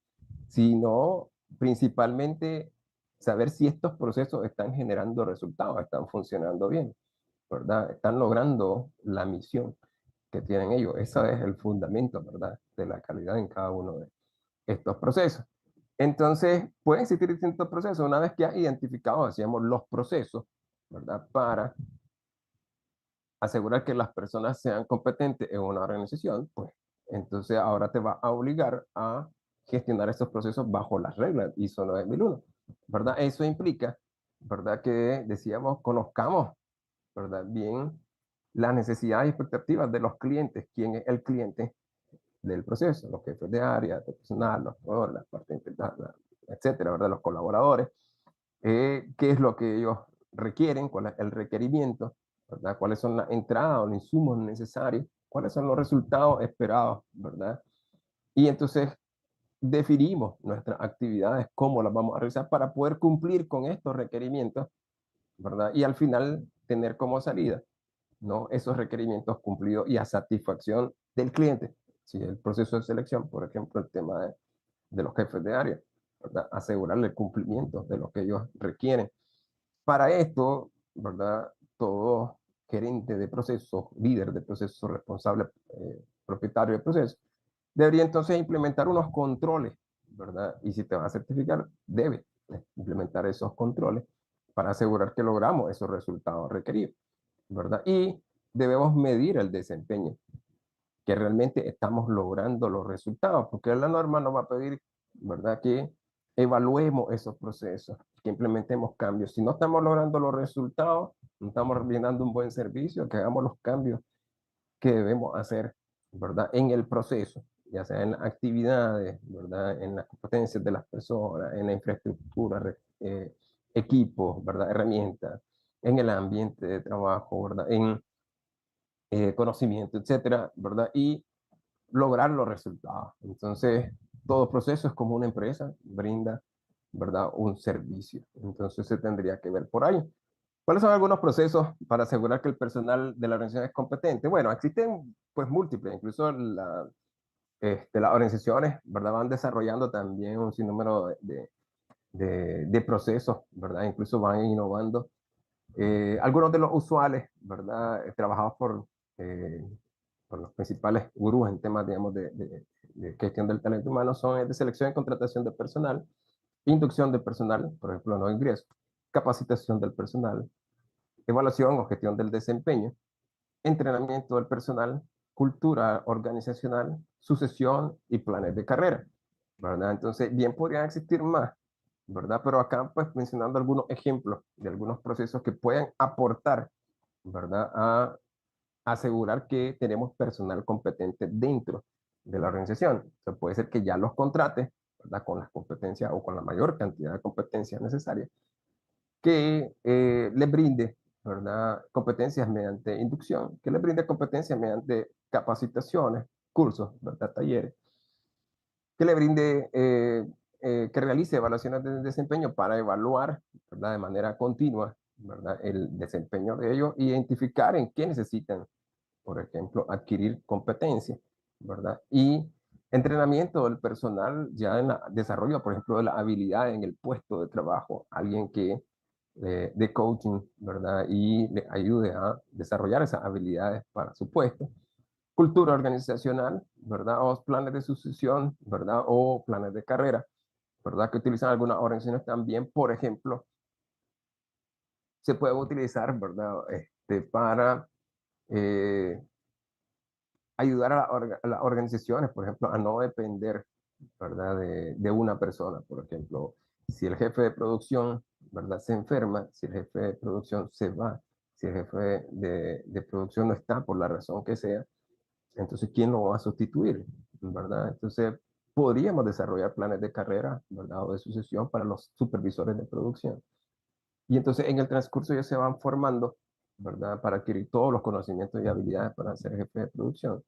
sino principalmente saber si estos procesos están generando resultados, están funcionando bien, ¿verdad? Están logrando la misión que tienen ellos. Ese es el fundamento, ¿verdad? De la calidad en cada uno de estos procesos. Entonces, pueden existir distintos procesos. Una vez que has identificado, decíamos, los procesos, ¿verdad? Para asegurar que las personas sean competentes en una organización, pues entonces ahora te va a obligar a gestionar estos procesos bajo las reglas ISO 9001, ¿verdad? Eso implica, ¿verdad? Que decíamos, conozcamos, ¿verdad? Bien las necesidades y expectativas de los clientes, quién es el cliente del proceso, los jefes de área, de personal, las partes integradas, etcétera, ¿verdad? Los colaboradores, qué es lo que ellos requieren, cuál es el requerimiento, ¿verdad? Cuáles son las entradas o los insumos necesarios, cuáles son los resultados esperados, ¿verdad? Y entonces definimos nuestras actividades, cómo las vamos a realizar para poder cumplir con estos requerimientos, ¿verdad? Y al final tener como salida, ¿no? Esos requerimientos cumplidos y a satisfacción del cliente. Si el proceso de selección, por ejemplo, el tema de los jefes de área, ¿verdad? Asegurarle el cumplimiento de lo que ellos requieren. Para esto, ¿verdad? Todo gerente de proceso, líder de proceso, responsable, propietario de proceso, debería entonces implementar unos controles, ¿verdad? Y si te va a certificar, debe implementar esos controles para asegurar que logramos esos resultados requeridos, ¿verdad? Y debemos medir el desempeño, que realmente estamos logrando los resultados, porque la norma nos va a pedir, ¿verdad? Que evaluemos esos procesos, que implementemos cambios. Si no estamos logrando los resultados, no estamos brindando un buen servicio, que hagamos los cambios que debemos hacer, ¿verdad? En el proceso, ya sea en las actividades, ¿verdad? En las competencias de las personas, en la infraestructura, equipos, ¿verdad? Herramientas, en el ambiente de trabajo, ¿verdad? En conocimiento, etcétera, ¿verdad? Y lograr los resultados. Entonces, todo proceso es como una empresa, brinda, ¿verdad? Un servicio. Entonces, se tendría que ver por ahí. ¿Cuáles son algunos procesos para asegurar que el personal de la organización es competente? Bueno, existen pues múltiples, incluso las organizaciones, ¿verdad? Van desarrollando también un sinnúmero de procesos, ¿verdad? Incluso van innovando. Algunos de los usuales, ¿verdad? Trabajados eh, por los principales gurús en temas, digamos, de gestión del talento humano son el de selección y contratación de personal, inducción de personal, por ejemplo, no ingreso, capacitación del personal, evaluación o gestión del desempeño, entrenamiento del personal, cultura organizacional, sucesión y planes de carrera, ¿verdad? Entonces, bien podrían existir más, ¿verdad? Pero acá, pues, mencionando algunos ejemplos de algunos procesos que pueden aportar, ¿verdad? A asegurar que tenemos personal competente dentro de la organización. O sea, puede ser que ya los contrate, ¿verdad? Con las competencias o con la mayor cantidad de competencias necesarias, que les brinde, ¿verdad? Competencias mediante inducción, que les brinde competencias mediante capacitaciones, cursos, ¿verdad? Talleres, que le brinde, que realice evaluaciones de desempeño para evaluar, ¿verdad? De manera continua, ¿verdad? El desempeño de ellos, identificar en qué necesitan, por ejemplo, adquirir competencia, ¿verdad? Y entrenamiento del personal ya en la desarrollo, por ejemplo, de la habilidad en el puesto de trabajo, alguien que de coaching, ¿verdad? Y le ayude a desarrollar esas habilidades para su puesto. Cultura organizacional, ¿verdad? O planes de sucesión, ¿verdad? O planes de carrera, ¿verdad? Que utilizan algunas organizaciones también, por ejemplo, se puede utilizar, ¿verdad? Para eh, ayudar a, a, las organizaciones, por ejemplo, a no depender, ¿verdad? De una persona, por ejemplo, si el jefe de producción, ¿verdad? Se enferma, si el jefe de producción se va, si el jefe de producción no está por la razón que sea, entonces, ¿quién lo va a sustituir? ¿Verdad? Entonces, podríamos desarrollar planes de carrera, ¿verdad? O de sucesión para los supervisores de producción. Y entonces, en el transcurso ellos se van formando, ¿verdad? Para adquirir todos los conocimientos y habilidades para ser jefe de producción.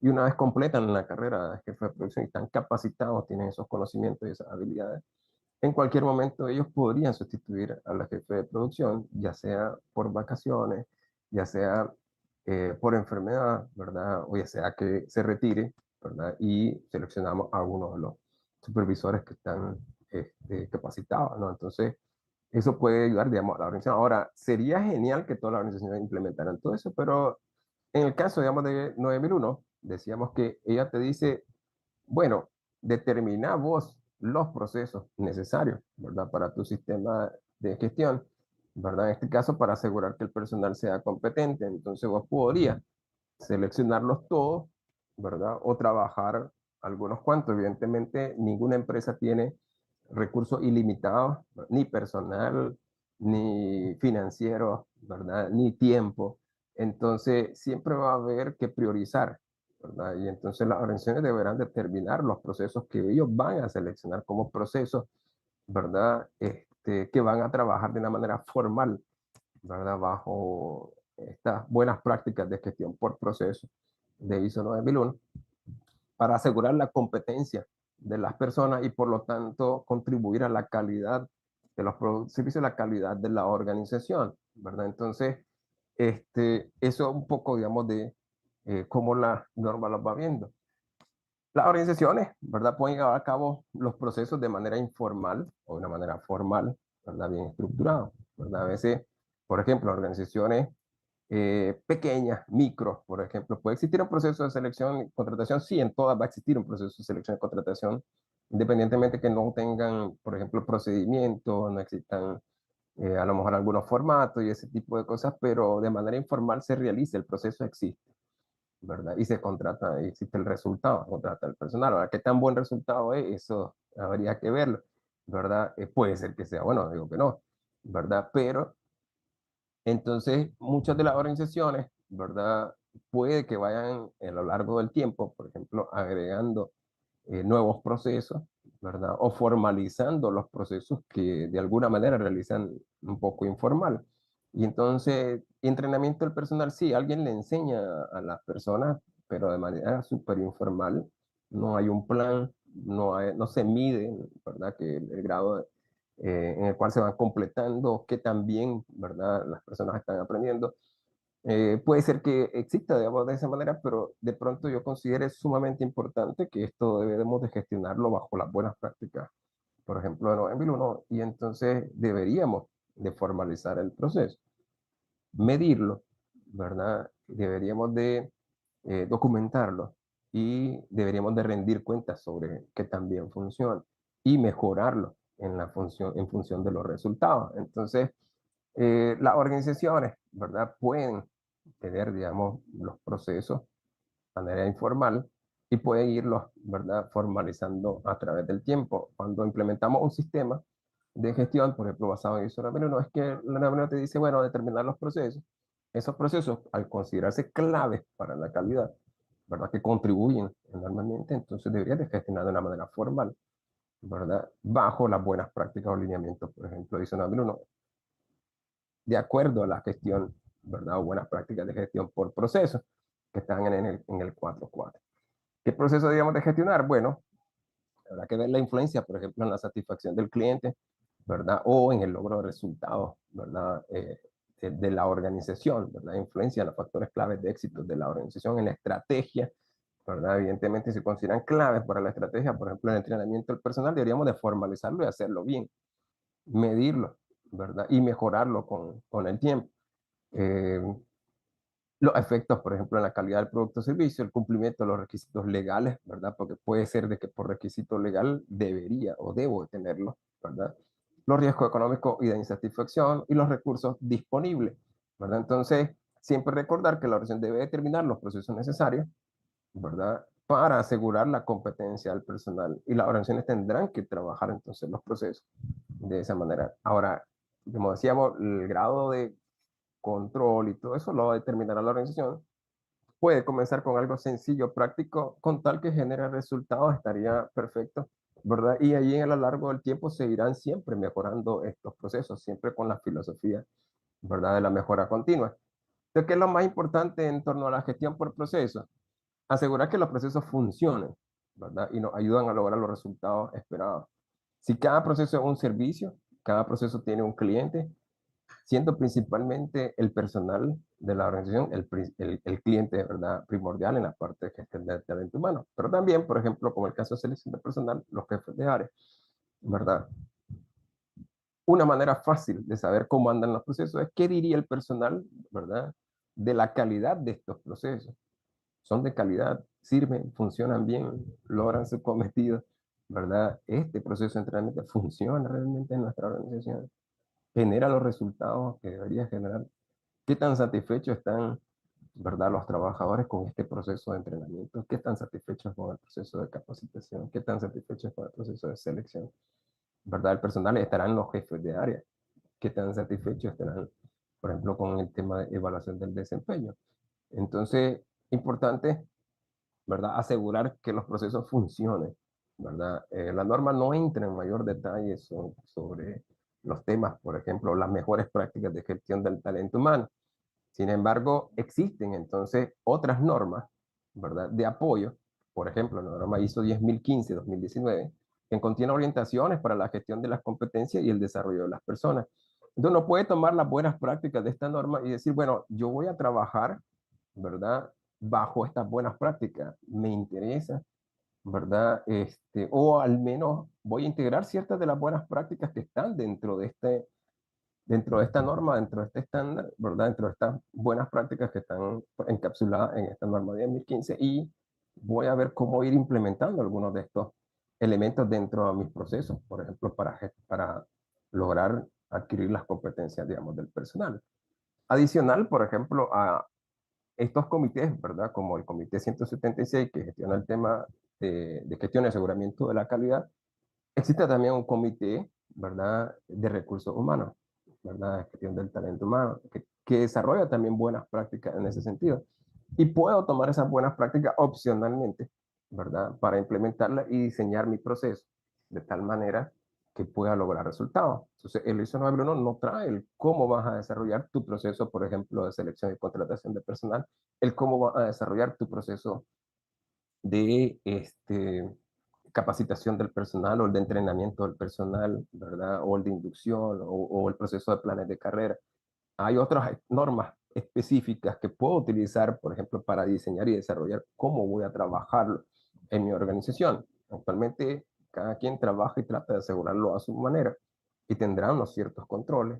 Y una vez completan la carrera de jefe de producción y están capacitados, tienen esos conocimientos y esas habilidades, en cualquier momento ellos podrían sustituir a la jefe de producción, ya sea por vacaciones, ya sea por enfermedad, ¿verdad? O ya sea que se retire, ¿verdad? Y seleccionamos a uno de los supervisores que están capacitados, ¿no? Entonces, eso puede ayudar, digamos, a la organización. Ahora, sería genial que todas las organizaciones implementaran todo eso, pero en el caso, digamos, de 9001, decíamos que ella te dice, bueno, determina vos los procesos necesarios, ¿verdad? Para tu sistema de gestión, ¿verdad? En este caso, para asegurar que el personal sea competente. Entonces, vos podrías seleccionarlos todos, ¿verdad? O trabajar algunos cuantos. Evidentemente, ninguna empresa tiene recursos ilimitados, ni personal, ni financiero, ¿verdad? Ni tiempo. Entonces, siempre va a haber que priorizar, ¿verdad? Y entonces las organizaciones deberán determinar los procesos que ellos van a seleccionar como procesos, ¿verdad? Que van a trabajar de una manera formal, ¿verdad? Bajo estas buenas prácticas de gestión por proceso de ISO 9001 para asegurar la competencia de las personas y por lo tanto contribuir a la calidad de los servicios, la calidad de la organización, ¿verdad? Entonces, eso es un poco, digamos, de cómo la norma los va viendo. Las organizaciones, ¿verdad? Pueden llevar a cabo los procesos de manera informal o de una manera formal, ¿verdad? Bien estructurado, ¿verdad? A veces, por ejemplo, organizaciones pequeñas, micro, por ejemplo, puede existir un proceso de selección y contratación, sí, en todas va a existir un proceso de selección y contratación, independientemente que no tengan, por ejemplo, procedimientos, no existan a lo mejor algunos formatos y ese tipo de cosas, pero de manera informal se realiza, el proceso existe, ¿verdad? Y se contrata, y existe el resultado, contrata el personal. Ahora, ¿qué tan buen resultado es? Eso habría que verlo, ¿verdad? Puede ser que sea bueno, digo que no, ¿verdad? Pero entonces, muchas de las organizaciones, ¿verdad? Puede que vayan a lo largo del tiempo, por ejemplo, agregando nuevos procesos, ¿verdad? O formalizando los procesos que de alguna manera realizan un poco informal. Y entonces, entrenamiento del personal, sí, alguien le enseña a las personas, pero de manera súper informal. No hay un plan, no se mide, ¿verdad? Que el grado en el cual se van completando, que también, ¿verdad? Las personas están aprendiendo. Puede ser que exista, digamos, de esa manera, pero de pronto yo considero sumamente importante que esto debemos de gestionarlo bajo las buenas prácticas, por ejemplo, de 9001, y entonces deberíamos de formalizar el proceso, medirlo, ¿verdad? Deberíamos de documentarlo y deberíamos de rendir cuentas sobre que también funciona y mejorarlo en función de los resultados. Entonces, las organizaciones, ¿verdad? Pueden tener, digamos, los procesos de manera informal y pueden irlos, ¿verdad? Formalizando a través del tiempo. Cuando implementamos un sistema de gestión, por ejemplo, basado en ISO 9001, es que la 9001 te dice, bueno, determinar los procesos. Esos procesos, al considerarse claves para la calidad, ¿verdad? Que contribuyen enormemente, entonces deberías de gestionar de una manera formal, ¿verdad? Bajo las buenas prácticas o lineamientos, por ejemplo, ISO 9001, de acuerdo a la gestión, ¿verdad? O buenas prácticas de gestión por proceso que están en el 4.4. ¿Qué proceso digamos de gestionar? Bueno, habrá que ver la influencia, por ejemplo, en la satisfacción del cliente, ¿verdad? O en el logro de resultados, ¿verdad? De la organización, ¿verdad? Influencia en los factores claves de éxito de la organización, en la estrategia, ¿verdad? Evidentemente, si consideran claves para la estrategia, por ejemplo, el entrenamiento del personal, deberíamos de formalizarlo y hacerlo bien, medirlo, ¿verdad? Y mejorarlo con el tiempo. Eh, los efectos, por ejemplo, en la calidad del producto o servicio, el cumplimiento de los requisitos legales, ¿verdad? Porque puede ser de que por requisito legal debería o debo de tenerlo, ¿verdad? Los riesgos económicos y de insatisfacción y los recursos disponibles, ¿verdad? Entonces, siempre recordar que la organización debe determinar los procesos necesarios, ¿verdad? Para asegurar la competencia del personal y las organizaciones tendrán que trabajar entonces los procesos de esa manera. Ahora, como decíamos, el grado de control y todo eso lo determinará la organización. Puede comenzar con algo sencillo, práctico, con tal que genere resultados, estaría perfecto, ¿verdad? Y allí a lo largo del tiempo se irán siempre mejorando estos procesos, siempre con la filosofía, ¿verdad? De la mejora continua. Entonces, ¿qué es lo más importante en torno a la gestión por procesos? Asegurar que los procesos funcionen, ¿verdad? Y nos ayudan a lograr los resultados esperados. Si cada proceso es un servicio, cada proceso tiene un cliente, siendo principalmente el personal de la organización el cliente, ¿verdad? Primordial en la parte de gestión del talento humano. Pero también, por ejemplo, como el caso de selección de personal, los jefes de área. ¿verdad? Una manera fácil de saber cómo andan los procesos es qué diría el personal, ¿verdad? De la calidad de estos procesos. Son de calidad, sirven, funcionan bien, logran su cometido, ¿verdad? Este proceso de entrenamiento funciona realmente en nuestra organización, genera los resultados que debería generar. ¿Qué tan satisfechos están, verdad, los trabajadores con este proceso de entrenamiento? ¿Qué tan satisfechos con el proceso de capacitación? ¿Qué tan satisfechos con el proceso de selección? ¿Verdad? El personal estarán los jefes de área. ¿Qué tan satisfechos estarán, por ejemplo, con el tema de evaluación del desempeño? Entonces, importante, ¿verdad? Asegurar que los procesos funcionen, ¿verdad? La norma no entra en mayor detalle sobre los temas, por ejemplo, las mejores prácticas de gestión del talento humano. Sin embargo, existen entonces otras normas, ¿verdad? De apoyo, por ejemplo, la norma ISO 10015-2019, que contiene orientaciones para la gestión de las competencias y el desarrollo de las personas. Entonces, uno puede tomar las buenas prácticas de esta norma y decir, bueno, yo voy a trabajar, ¿verdad? Bajo estas buenas prácticas. Me interesa, ¿verdad? O al menos voy a integrar ciertas de las buenas prácticas que están dentro de esta norma, dentro de este estándar, ¿verdad? Dentro de estas buenas prácticas que están encapsuladas en esta norma de 2015 y voy a ver cómo ir implementando algunos de estos elementos dentro de mis procesos, por ejemplo, para lograr adquirir las competencias, digamos, del personal. Adicional, por ejemplo, a estos comités, ¿verdad? Como el Comité 176, que gestiona el tema de gestión y aseguramiento de la calidad, existe también un comité, ¿verdad? De recursos humanos, ¿verdad? De gestión del talento humano, que desarrolla también buenas prácticas en ese sentido. Y puedo tomar esas buenas prácticas opcionalmente, ¿verdad? Para implementarlas y diseñar mi proceso de tal manera que pueda lograr resultados. Entonces, el ISO 9001 no trae el cómo vas a desarrollar tu proceso, por ejemplo, de selección y contratación de personal, el cómo vas a desarrollar tu proceso de capacitación del personal o el de entrenamiento del personal, ¿verdad? O el de inducción o el proceso de planes de carrera. Hay otras normas específicas que puedo utilizar, por ejemplo, para diseñar y desarrollar cómo voy a trabajarlo en mi organización. Actualmente, cada quien trabaja y trata de asegurarlo a su manera y tendrá unos ciertos controles.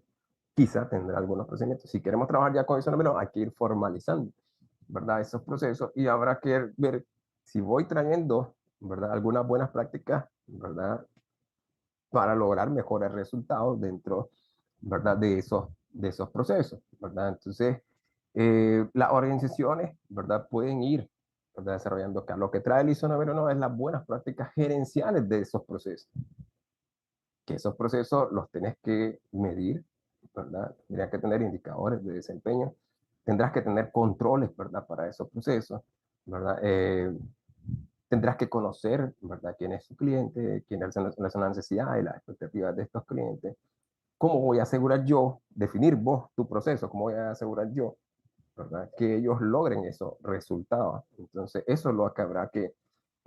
Quizá tendrá algunos procedimientos. Si queremos trabajar ya con eso, hay que ir formalizando, ¿verdad? Esos procesos y habrá que ver si voy trayendo, ¿verdad? Algunas buenas prácticas, ¿verdad? Para lograr mejores resultados dentro, ¿verdad? De esos procesos, ¿verdad? Entonces, las organizaciones, ¿verdad? Pueden ir, ¿verdad? Desarrollando acá. Lo que trae el ISO 9001 es las buenas prácticas gerenciales de esos procesos. Que esos procesos los tenés que medir, ¿verdad? Tendrías que tener indicadores de desempeño, tendrás que tener controles, ¿verdad? Para esos procesos, ¿verdad? Tendrás que conocer, ¿verdad? Quién es su cliente, quiénes son las necesidades y las expectativas de estos clientes. ¿Cómo voy a asegurar yo, definir vos tu proceso, cómo voy a asegurar yo, ¿verdad? Que ellos logren esos resultados? Entonces, eso es lo que habrá que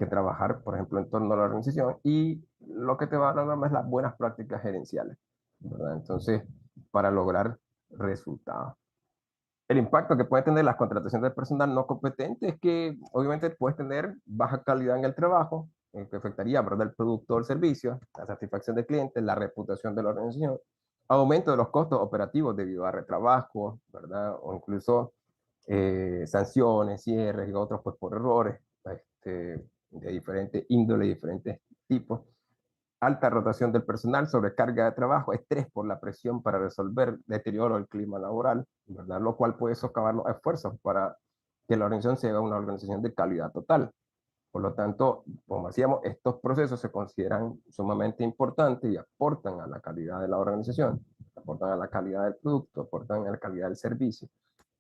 trabajar, por ejemplo, en torno a la organización y lo que te va a dar más las buenas prácticas gerenciales, ¿verdad? Entonces, para lograr resultados. El impacto que puede tener las contrataciones de personal no competente es que obviamente puedes tener baja calidad en el trabajo, que afectaría, ¿verdad?, el producto o el servicio, la satisfacción del cliente, la reputación de la organización, aumento de los costos operativos debido a retrabajo, ¿verdad? O incluso sanciones, cierres y otros pues por errores de diferentes índole, diferentes tipos. Alta rotación del personal, sobrecarga de trabajo, estrés por la presión para resolver, deterioro del clima laboral, ¿verdad? Lo cual puede socavar los esfuerzos para que la organización sea una organización de calidad total. Por lo tanto, como decíamos, estos procesos se consideran sumamente importantes y aportan a la calidad de la organización, aportan a la calidad del producto, aportan a la calidad del servicio,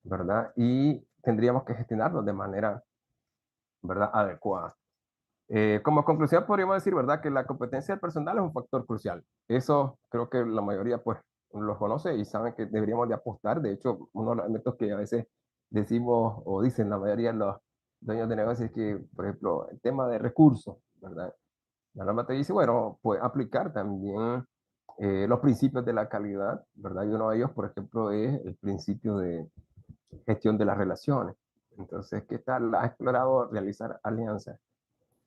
¿verdad? Y tendríamos que gestionarlos de manera, ¿verdad?, adecuada. Como conclusión podríamos decir, ¿verdad?, que la competencia del personal es un factor crucial. Eso creo que la mayoría pues los conoce y saben que deberíamos de apostar. De hecho, uno de los elementos que a veces decimos o dicen la mayoría de los dueños de negocios es que, por ejemplo, el tema de recursos, ¿verdad? La norma te dice, bueno, puede aplicar también los principios de la calidad, ¿verdad? Y uno de ellos, por ejemplo, es el principio de gestión de las relaciones. Entonces, ¿qué tal? ¿Has explorado realizar alianzas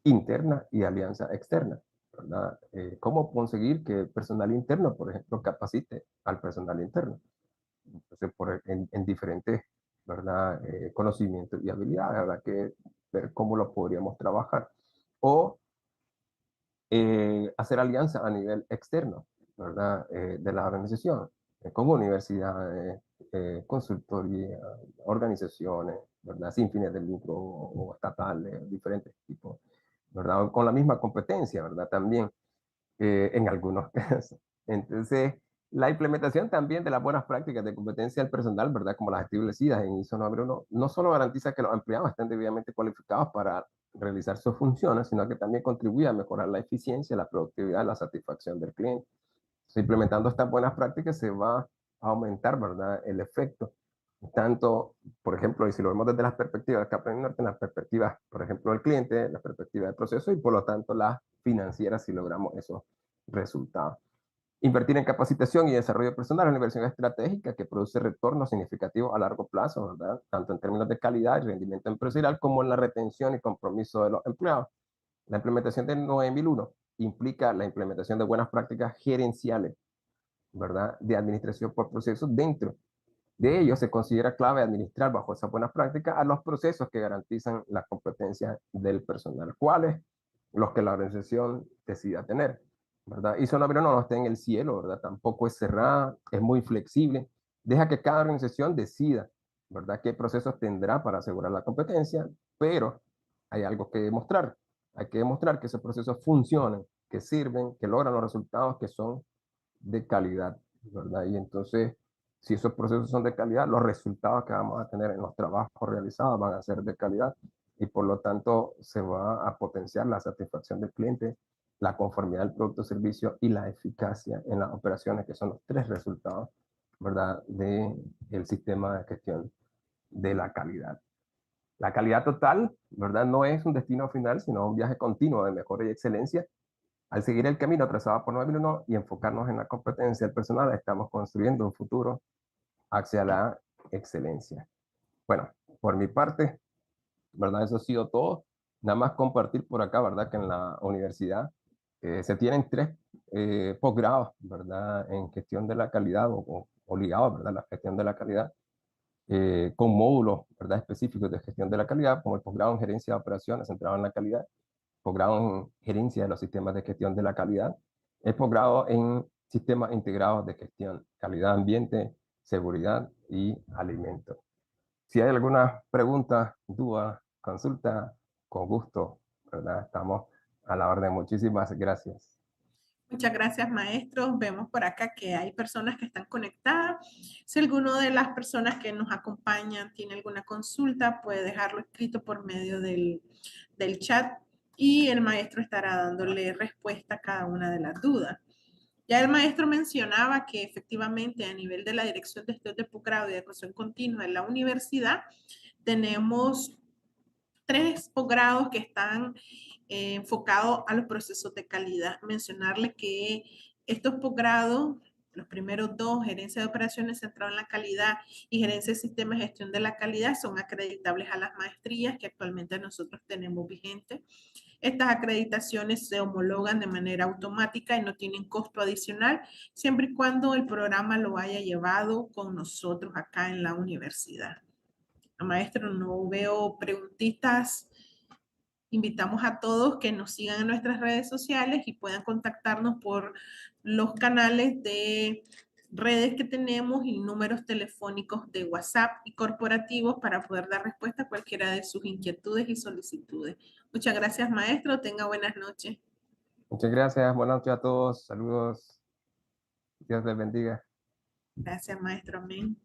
interna y alianza externa? ¿verdad? Cómo conseguir que el personal interno, por ejemplo, capacite al personal interno. Entonces, en diferentes, ¿verdad? Conocimientos y habilidades, habrá que ver cómo lo podríamos trabajar. O hacer alianza a nivel externo, ¿verdad? De la organización, como universidades, consultoría, organizaciones, ¿verdad? Sin fines de lucro o estatales, diferentes tipos, ¿verdad? Con la misma competencia, ¿verdad? También en algunos casos. Entonces, la implementación también de las buenas prácticas de competencia del personal, ¿verdad? Como las establecidas en ISO 9001, no solo garantiza que los empleados estén debidamente cualificados para realizar sus funciones, sino que también contribuye a mejorar la eficiencia, la productividad, la satisfacción del cliente. Entonces, implementando estas buenas prácticas se va a aumentar, ¿verdad? El efecto. Tanto, por ejemplo, y si lo vemos desde las perspectivas de Capgemini Norte, las perspectivas, por ejemplo, del cliente, la perspectiva del proceso y por lo tanto las financieras si logramos esos resultados. Invertir en capacitación y desarrollo personal es una inversión estratégica que produce retornos significativos a largo plazo, ¿verdad? Tanto en términos de calidad y rendimiento empresarial como en la retención y compromiso de los empleados. La implementación del 9001 implica la implementación de buenas prácticas gerenciales, ¿verdad? De administración por procesos dentro. De ello se considera clave administrar bajo esas buenas prácticas a los procesos que garantizan la competencia del personal. ¿Cuáles? Los que la organización decida tener, ¿verdad? Y Zona no está en el cielo, ¿verdad? Tampoco es cerrada, es muy flexible. Deja que cada organización decida, ¿verdad? Qué procesos tendrá para asegurar la competencia, pero hay algo que demostrar. Hay que demostrar que esos procesos funcionan, que sirven, que logran los resultados que son de calidad, ¿verdad? Y entonces, si esos procesos son de calidad, los resultados que vamos a tener en los trabajos realizados van a ser de calidad y por lo tanto se va a potenciar la satisfacción del cliente, la conformidad del producto o servicio y la eficacia en las operaciones, que son los tres resultados, ¿verdad? Del sistema de gestión de la calidad. La calidad total, ¿verdad? No es un destino final, sino un viaje continuo de mejora y excelencia. Al seguir el camino trazado por 9001 y enfocarnos en la competencia del personal, estamos construyendo un futuro hacia la excelencia. Bueno, por mi parte, ¿verdad? Eso ha sido todo. Nada más compartir por acá, ¿verdad? Que en la universidad se tienen tres posgrados, ¿verdad? En gestión de la calidad o ligados, ¿verdad? La gestión de la calidad, con módulos, ¿verdad? Específicos de gestión de la calidad, como el posgrado en gerencia de operaciones centrado en la calidad, posgrado en gerencia de los sistemas de gestión de la calidad, el posgrado en sistemas integrados de gestión, calidad, ambiente, seguridad y alimentos. Si hay alguna pregunta, duda, consulta, con gusto, ¿verdad? Estamos a la orden. Muchísimas gracias. Muchas gracias, maestros. Vemos por acá que hay personas que están conectadas. Si alguno de las personas que nos acompañan tiene alguna consulta, puede dejarlo escrito por medio del chat y el maestro estará dándole respuesta a cada una de las dudas. Ya el maestro mencionaba que efectivamente a nivel de la Dirección de Estudios de Posgrado y de Educación Continua en la universidad tenemos 3 posgrados que están enfocados a los procesos de calidad. Mencionarle que estos posgrados, los primeros 2, gerencia de operaciones centrado en la calidad y gerencia de sistemas de gestión de la calidad, son acreditables a las maestrías que actualmente nosotros tenemos vigentes. Estas acreditaciones se homologan de manera automática y no tienen costo adicional, siempre y cuando el programa lo haya llevado con nosotros acá en la universidad. Maestro, no veo preguntitas. Invitamos a todos que nos sigan en nuestras redes sociales y puedan contactarnos por los canales de redes que tenemos y números telefónicos de WhatsApp y corporativos para poder dar respuesta a cualquiera de sus inquietudes y solicitudes. Muchas gracias, maestro. Tenga buenas noches. Muchas gracias. Buenas noches a todos. Saludos. Dios les bendiga. Gracias, maestro. Amén.